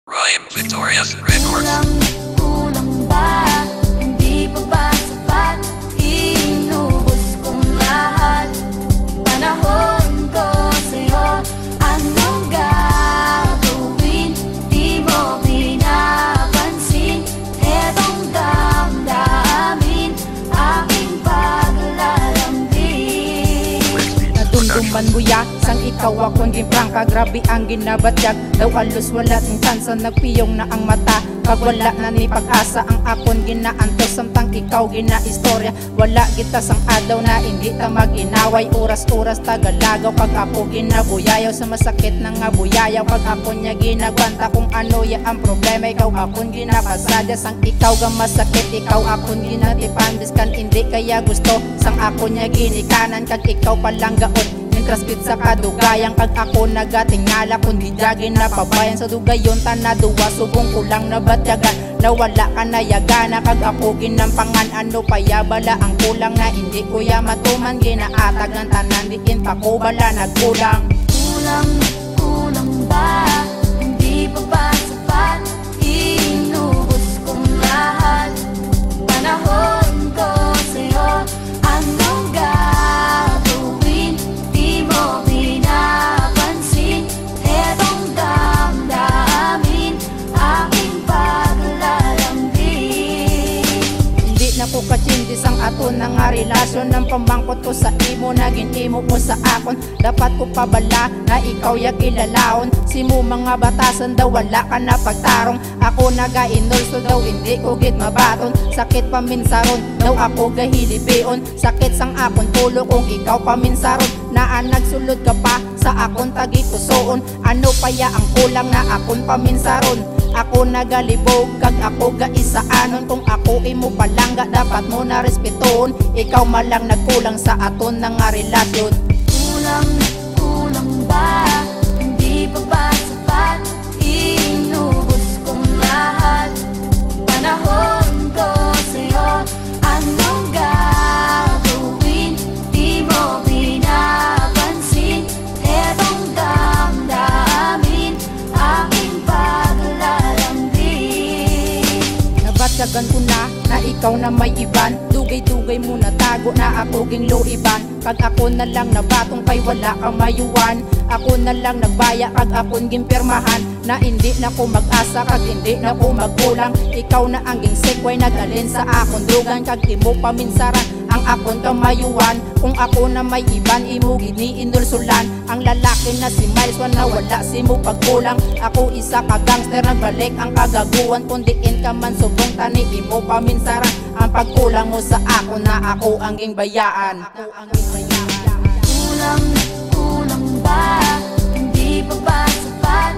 Ryan Victorious Records. Kulang ba? Hindi pa ba sapat? Inubos kong lahat. Panahon ko sa'yo. Anong gagawin? Di mo pinapansin. Etong damdamin, aking paglalambing. Nadumduman buya, sang ikaw akong gimprangka. Grabe ang ginabatyag, daw alos wala ting tansa. Nagpiyong na ang mata, pag wala na ni pag-asa. Ang akon ginaantos, samtang ikaw ginaistorya. Wala kita sang adaw na hindi ta mag-inaway. Oras-oras tagalagaw, pag ako ginabuyayaw. Sa masakit na nga buyayaw, pag ako niya ginagwanta. Kung ano ya ang problema, ikaw akon ginapasadya. Sang ikaw ga masakit, ikaw akon ginatipandis. Kan hindi kaya gusto, sang ako niya ginikanan. Kag ikaw palang gaon, traskit sa kadugayang. Kag ako nagatingala, kundi dagin na pabayan. Sa dugayon tanaduwa, subong kulang na batyagan. Nawala ka na yagana, kag ako ginampangan. Ano payabala ang kulang na hindi kuya matuman. Ginaatag ng tanan, diin pa ko bala nagkulang. Kulang ba? Hindi pa ba sapat? Inubos kong lahat. Panahon ko sa'yo. Anong gagawin? Di mo pinapansin. Etong damdamin, aking paglalambing. Hindi na ko katsindis ang aton na nga relasyon. Ng pambangkot ko sa imo, naging imo mo sa akon. Dapat ko pabala na ikaw ya kilalaon. Simo mga batasan daw wala ka na pagtarong. Ako nagainulso daw hindi ko gid mabaton. Sakit paminsaron daw ako gahilipion. Sakit sang akon tulo kung ikaw paminsaron. Naan nagsulod ka pa sa akon tagikusoon. Ano pa ya ang kulang na akon paminsaron? Ako nagalibog, kag ako gaisaanon. Kung ako imo palangga, dapat mo na respetoon. Ikaw malang nagkulang sa aton na nga relasyon. Kulang ba? Hindi pa ba sapat? Inubos kong lahat. Panahon ko sa'yo. Anong gagawin? Di mo pinapansin. Etong damdamin, aking paglalambing. Nabatyagan ko na ikaw na may iban. Dugay-dugay mo na tago na ako ging luiban. Kag ako na lang nabatong kay wala kang mayuwan. Ako na lang nagbaya kag akon gimpirmahan. Na hindi na ko mag-asa kag hindi na ko magkulang. Ikaw na ang gingsekway nagalin sa akon dugan. Kag imo paminsaran ang akon kamayuan. Kung ako na may iban, imo giniinulsulan. Ang lalaki na si Miles na wala si mo pagkulang. Ako isa ka gangster, nagbalik ang kagaguhan. Kung diin ka man subong tani, imo paminsaran ang pagkulang mo sa ako na ako ang gingbayaan. Kulang ba? Hindi pa ba sapat?